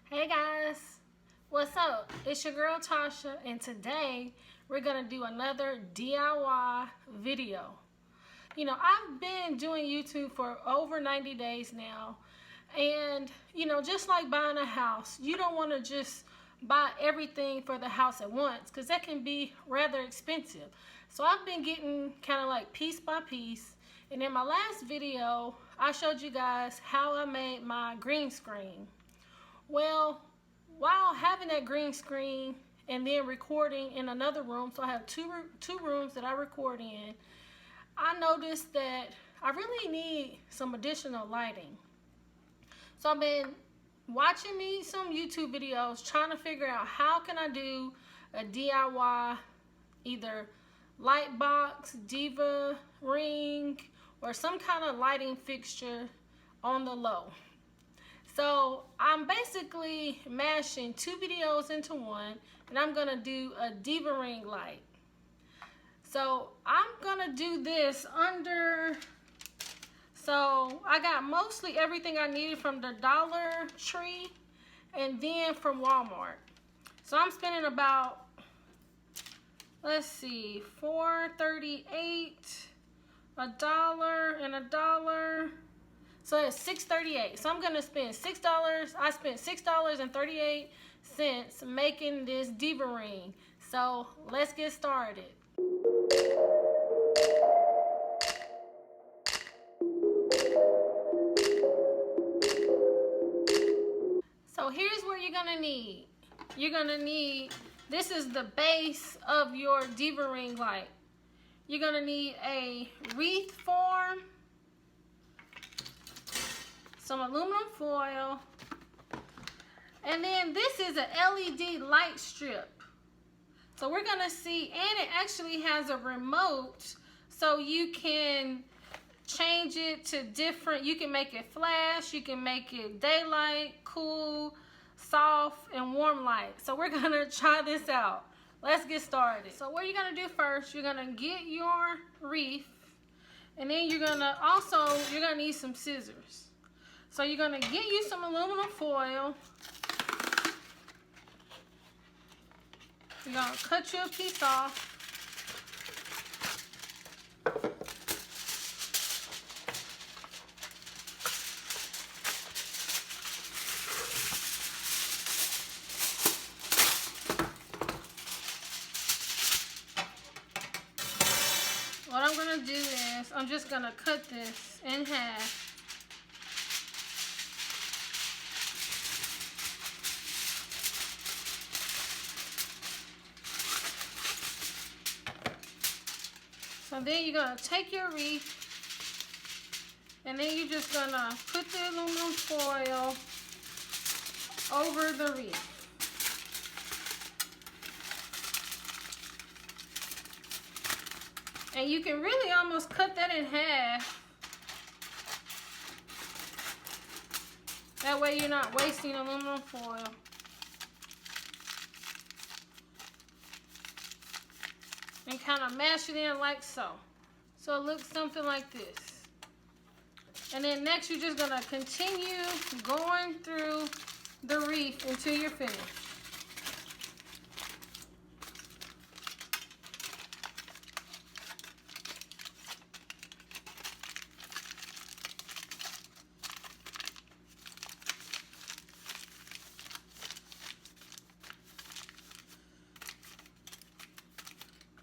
Hey guys, what's up? It's your girl Tasha, and today we're gonna do another DIY video. I've been doing YouTube for over 90 days now, and just like buying a house, you don't want to just buy everything for the house at once because that can be rather expensive. So I've been getting kind of like piece by piece, and in my last video I showed you guys how I made my green screen. Well, while having that green screen and then recording in another room, so I have two rooms that I record in, I noticed that I really need some additional lighting. So I've been watching me some YouTube videos trying to figure out how can I do a DIY either light box, DIVA ring, or some kind of lighting fixture on the low. So I'm basically mashing two videos into one, and I'm gonna do a DIVA ring light. So I'm gonna do this so I got mostly everything I needed from the Dollar Tree and then from Walmart. So I'm spending about, let's see, $4.38, $1 and $1. So it's $6.38. So I'm gonna spend $6. I spent $6.38 making this DIVA ring. So let's get started. So here's what you're gonna need. You're gonna need, this is the base of your DIVA ring light. You're gonna need a wreath form, some aluminum foil, and then this is an LED light strip. So we're gonna see, and it actually has a remote, so you can change it to different, you can make it flash, you can make it daylight, cool, soft, and warm light. So we're gonna try this out. Let's get started. So what you're gonna do first, you're gonna get your wreath, and then you're gonna need some scissors. So you're gonna get you some aluminum foil. You're gonna cut you a piece off. What I'm gonna do is, I'm just gonna cut this in half. So then you're gonna take your wreath, and then you're just gonna put the aluminum foil over the wreath. And you can really almost cut that in half. That way you're not wasting aluminum foil. And kind of mash it in like so. So it looks something like this. And then next you're just gonna continue going through the wreath until you're finished.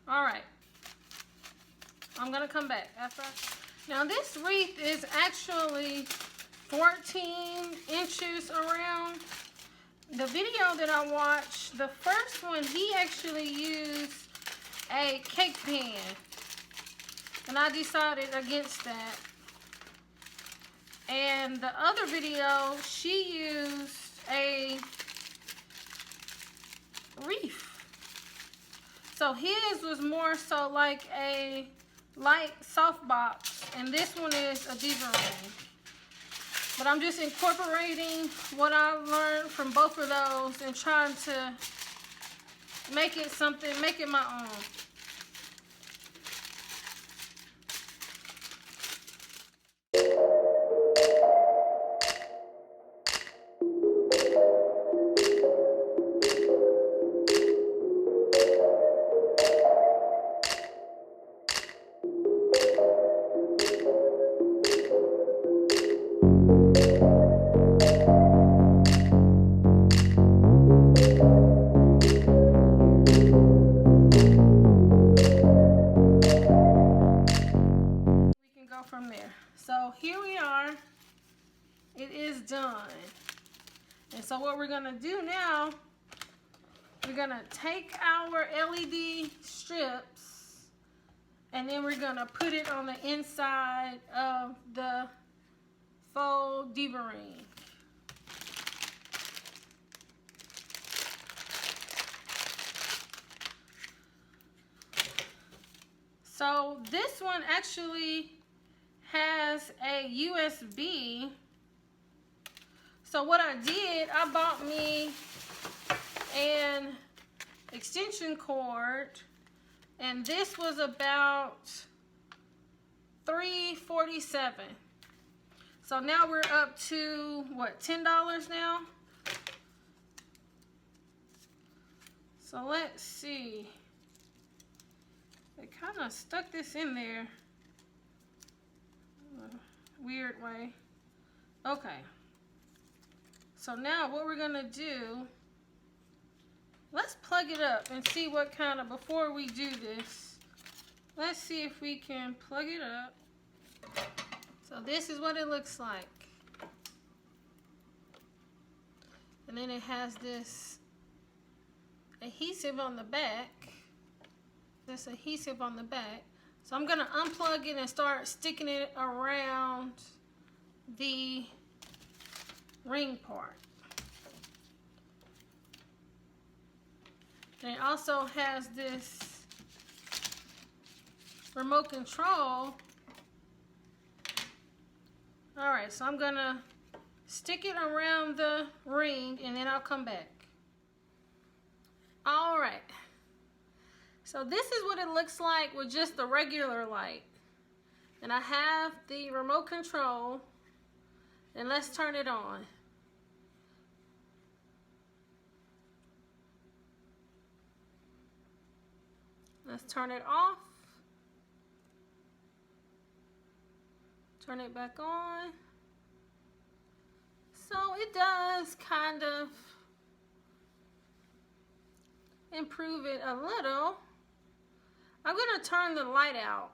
All right, I'm gonna come back after now this wreath is actually 14 inches around. The video that I watched, the first one, he actually used a cake pan, and I decided against that. And the other video, she used a wreath. So his was more so like a light soft box, and this one is a DIVA ring. But I'm just incorporating what I learned from both of those and trying to make it my own. so what we're gonna do now, we're gonna take our LED strips and then we're gonna put it on the inside of the faux Diva ring. So this one actually has a USB. So what I did, I bought me an extension cord, and this was about $3.47. So now we're up to what, $10 now? So let's see. They kind of stuck this in there. Weird way. Okay. So now what we're gonna do, let's plug it up and see what kind of, before we do this, let's see if we can plug it up. So this is what it looks like. And then it has this adhesive on the back. This adhesive on the back. So I'm gonna unplug it and start sticking it around the ring part. And it also has this remote control. Alright, so I'm gonna stick it around the ring and then I'll come back. Alright. So this is what it looks like with just the regular light. And I have the remote control. And let's turn it on. Let's turn it off. Turn it back on. So it does kind of improve it a little. I'm going to turn the light out.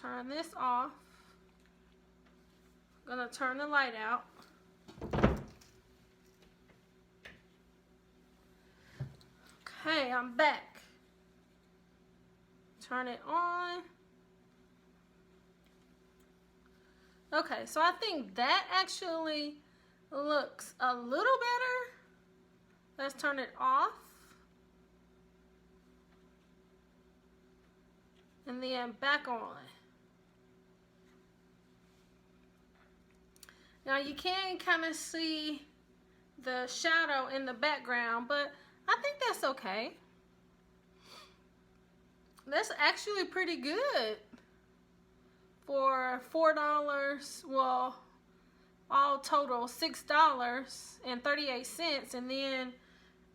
Turn this off. I'm going to turn the light out. Okay, I'm back. Turn it on. Okay, so I think that actually looks a little better. Let's turn it off. And then back on. Now you can kind of see the shadow in the background, but I think that's okay. That's actually pretty good for $4, well, all total $6.38, and then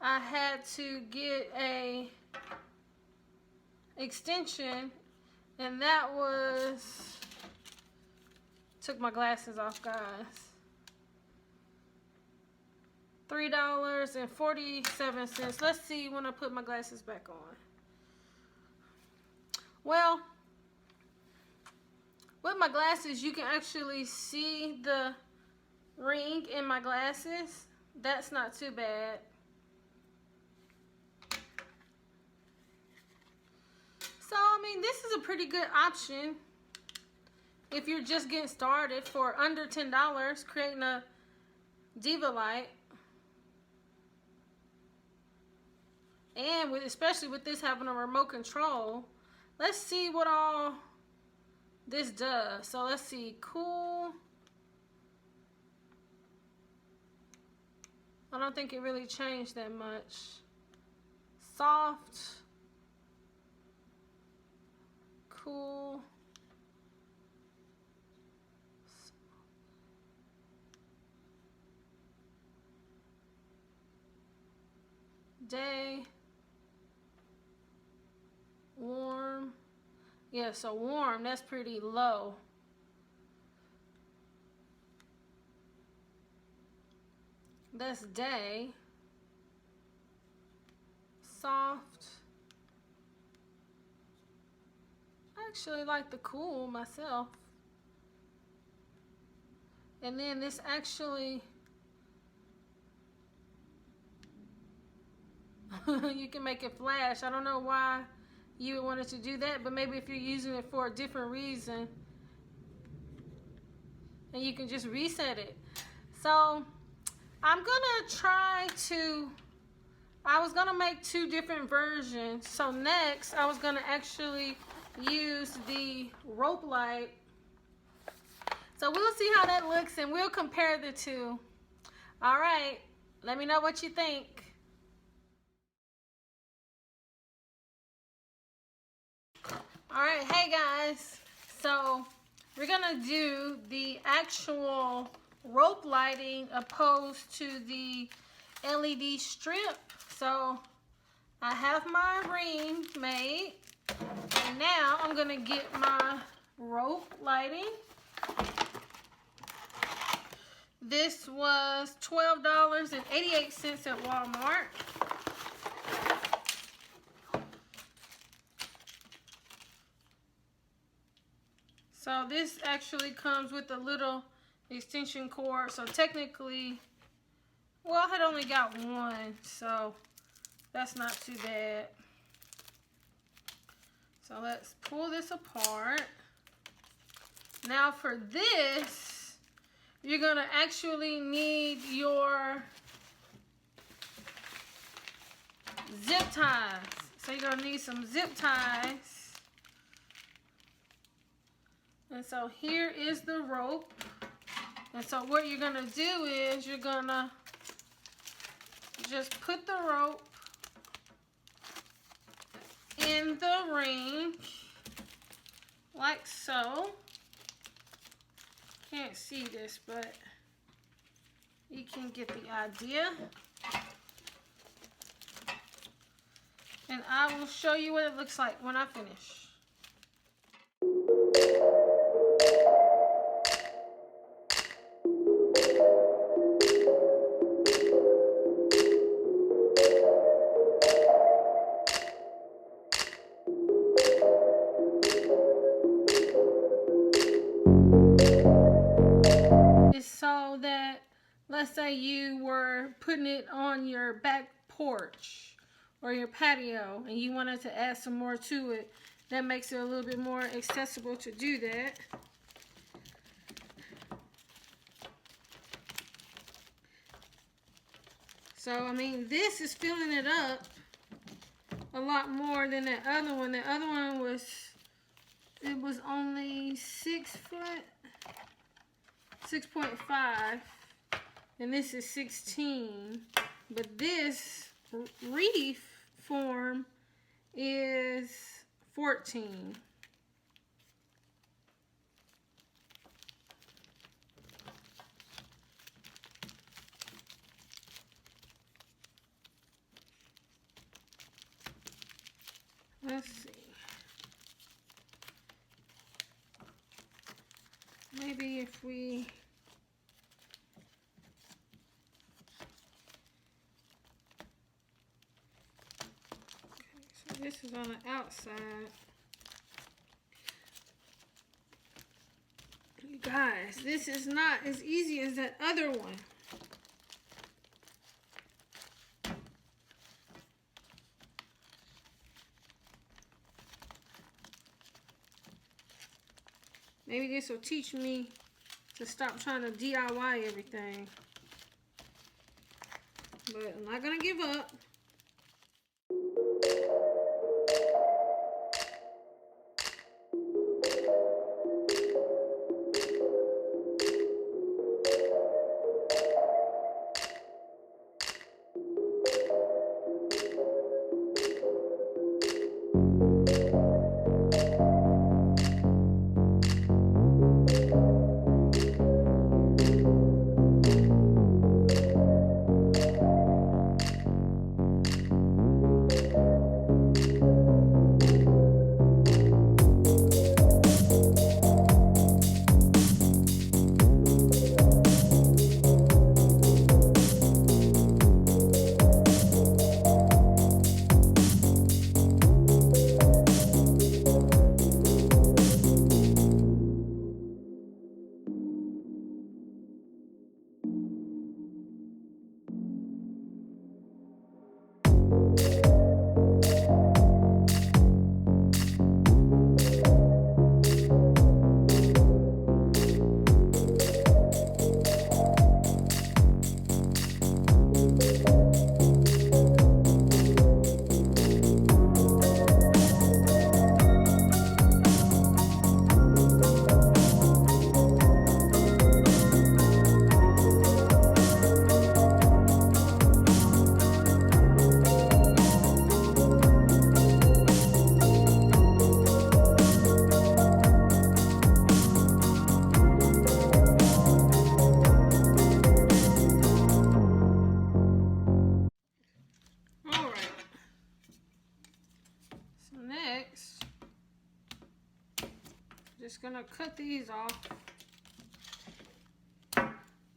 I had to get a extension, and that was, took my glasses off, guys, $3.47. Let's see when I put my glasses back on. Well, with my glasses, you can actually see the ring in my glasses. That's not too bad. So, I mean, this is a pretty good option if you're just getting started for under $10 creating a Diva light. And with, especially with this having a remote control. Let's see what all this does. So let's see, cool. I don't think it really changed that much. Soft. Cool. Day. Warm. Yeah, so warm, that's pretty low. That's day. Soft. I actually like the cool myself. And then this actually, you can make it flash. I don't know why you would want it to do that, but maybe if you're using it for a different reason, and you can just reset it. So I'm gonna try to, I was gonna make 2 different versions. So next I was gonna actually use the rope light. So we'll see how that looks and we'll compare the 2. All right, let me know what you think. All right, hey guys, so we're gonna do the actual rope lighting opposed to the LED strip. So I have my ring made, and now I'm gonna get my rope lighting. This was $12.88 at Walmart. So this actually comes with a little extension cord. So technically, well, I had only got 1, so that's not too bad. So let's pull this apart. Now for this, you're gonna actually need your zip ties. So you're gonna need some zip ties. And so here is the rope. And so what you're gonna do is you're gonna just put the rope in the ring like so. Can't see this, but you can get the idea. And I will show you what it looks like when I finish. So that, let's say you were putting it on your back porch or your patio and you wanted to add some more to it, that makes it a little bit more accessible to do that. So I mean, this is filling it up a lot more than that other one. The other one was, it was only 6 foot, 6.5, and this is 16, but this reef form is 14. Let's see. Maybe if we this is on the outside. You guys, this is not as easy as that other one. Maybe this will teach me to stop trying to DIY everything. But I'm not gonna give up. just gonna cut these off.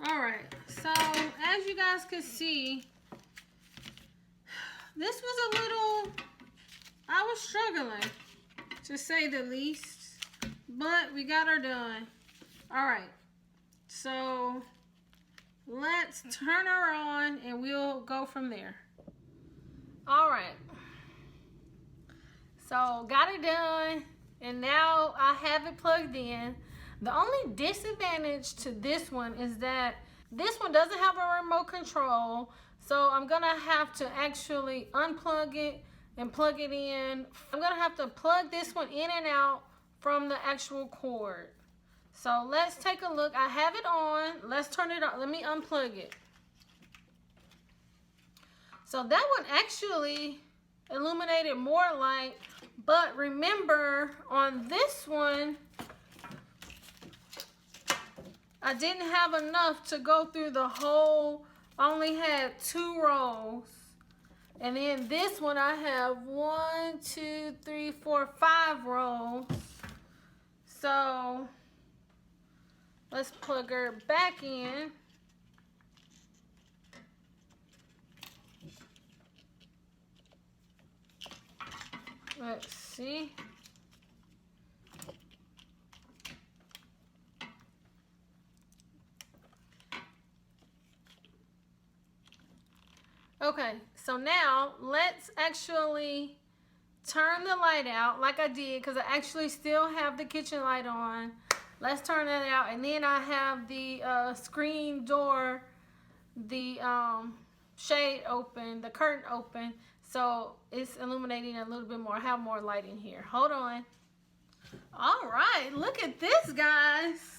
Alright, so as you guys can see, this was a little, I was struggling, to say the least, but we got her done. Alright, so let's turn her on and we'll go from there. Alright, so got it done, and now I have it plugged in. The only disadvantage to this one is that this one doesn't have a remote control, so I'm gonna have to actually unplug it and plug it in. I'm gonna have to plug this one in and out from the actual cord. So let's take a look. I have it on. Let's turn it on. Let me unplug it. So that one actually illuminated more light, but remember on this one, I didn't have enough to go through the whole, I only had 2 rows. And then this one I have 1, 2, 3, 4, 5 rows. So let's plug her back in. Let's see. Okay, so now let's actually turn the light out like I did, because I actually still have the kitchen light on. Let's turn that out, and then I have the screen door, the shade open, the curtain open, so it's illuminating a little bit more. I have more light in here. Hold on. All right, look at this, guys.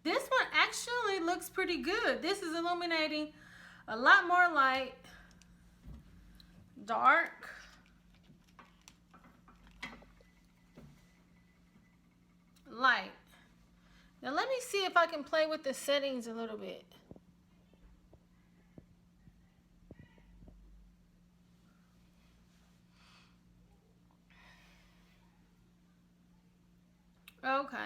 This one actually looks pretty good. This is illuminating a lot more light. Dark. Light. Now let me see if I can play with the settings a little bit. Okay.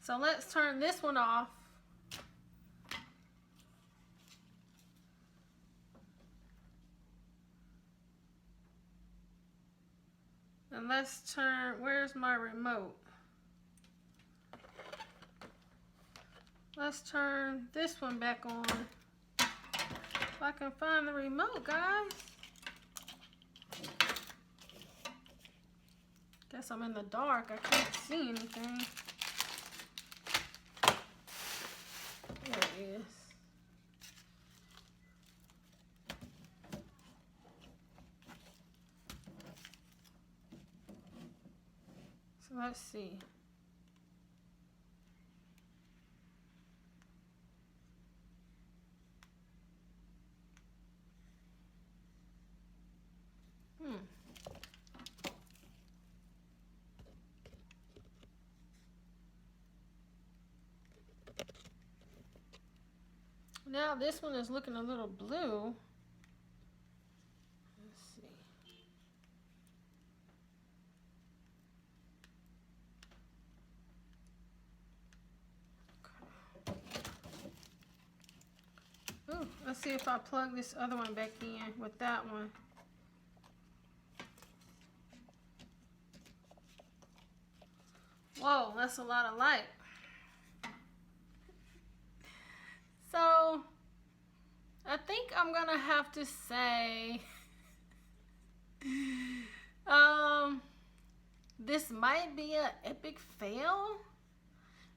So let's turn this one off. And let's turn, where's my remote? Let's turn this one back on. If I can find the remote, guys. Guess I'm in the dark. I can't see anything. There it is. So let's see. Now this one is looking a little blue. Let's see. Okay. Ooh, let's see if I plug this other one back in with that one. Whoa, that's a lot of light. So, I think I'm gonna have to say, this might be an epic fail.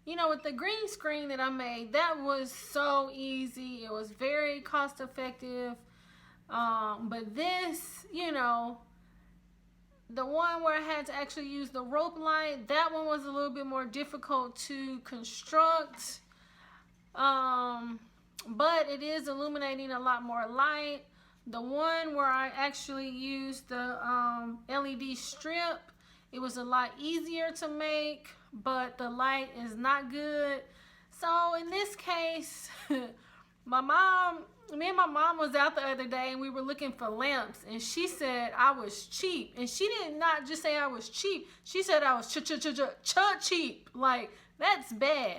You know, with the green screen that I made, that was so easy. It was very cost effective. But this, you know, the one where I had to actually use the rope light, that one was a little bit more difficult to construct. But it is illuminating a lot more light. The one where I actually used the LED strip, it was a lot easier to make, but the light is not good. So in this case, my mom me and my mom was out the other day and we were looking for lamps, and she said I was cheap. And she did not just say I was cheap. She said I was cheap. Like, that's bad.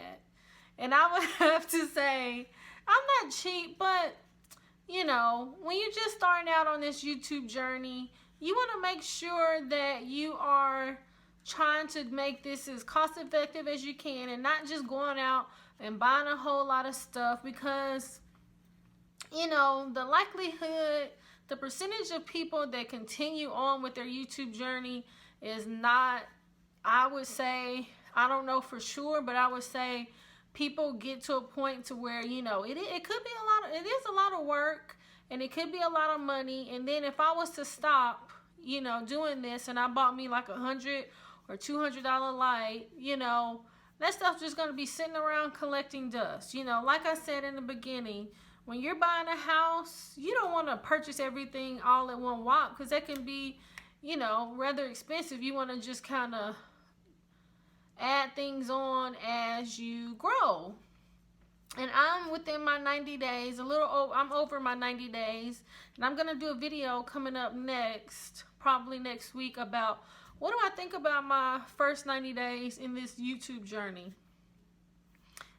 And I would have to say, I'm not cheap, but you know, when you're just starting out on this YouTube journey, you want to make sure that you are trying to make this as cost effective as you can, and not just going out and buying a whole lot of stuff, because you know, the likelihood, the percentage of people that continue on with their YouTube journey is not, I would say, I don't know for sure, but I would say people get to a point to where, you know, it could be a lot of, it is a lot of work, and it could be a lot of money. And then if I was to stop, you know, doing this, and I bought me like $100 or $200 light, you know, that stuff's just going to be sitting around collecting dust. You know, like I said in the beginning, when you're buying a house, you don't want to purchase everything all at one whop, because that can be, you know, rather expensive. You want to just kind of add things on as you grow. And I'm within my 90 days, I'm over my 90 days, and I'm going to do a video coming up next, probably next week, about what do I think about my first 90 days in this YouTube journey.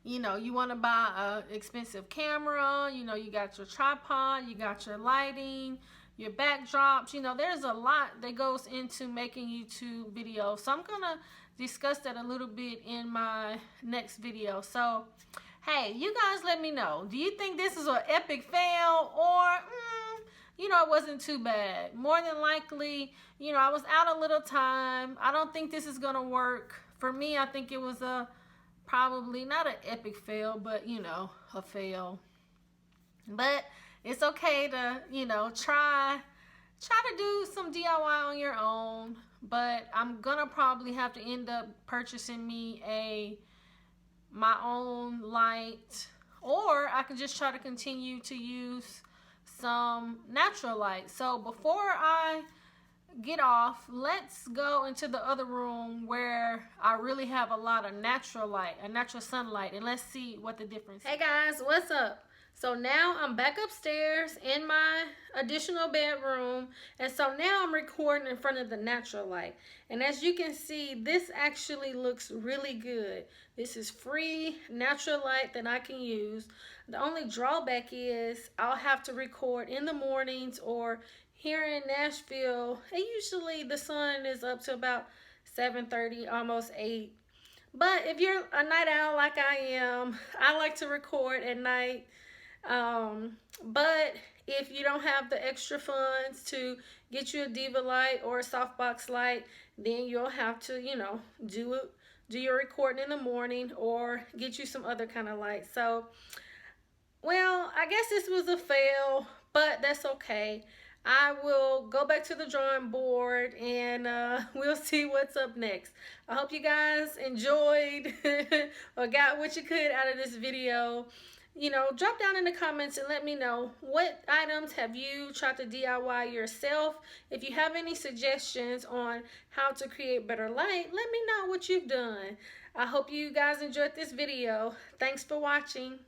You know, you want to buy an expensive camera, you know, you got your tripod, you got your lighting, your backdrops. You know, there's a lot that goes into making YouTube videos. So I'm going to discuss that a little bit in my next video. So, hey, you guys let me know. Do you think this is an epic fail, or, you know, it wasn't too bad? More than likely, you know, I was out a little time. I don't think this is going to work. For me, I think it was probably not an epic fail, but, you know, a fail. But it's okay to, you know, try to do some DIY on your own. But I'm gonna probably have to end up purchasing me my own light, or I can just try to continue to use some natural light. So before I get off, let's go into the other room where I really have a lot of natural light, a natural sunlight, and let's see what the difference is. Hey guys, what's up? So now I'm back upstairs in my additional bedroom, and so now I'm recording in front of the natural light. And as you can see, this actually looks really good. This is free natural light that I can use. The only drawback is I'll have to record in the mornings, or here in Nashville, usually the sun is up to about 7:30, almost 8. But if you're a night owl like I am, I like to record at night. But if you don't have the extra funds to get you a Diva light or a softbox light, then you'll have to, you know, do your recording in the morning, or get you some other kind of light. So, well, I guess this was a fail, but that's okay. I will go back to the drawing board, and we'll see what's up next. I hope you guys enjoyed or got what you could out of this video. You know, drop down in the comments and let me know, what items have you tried to DIY yourself? If you have any suggestions on how to create better light, let me know what you've done. I hope you guys enjoyed this video. Thanks for watching.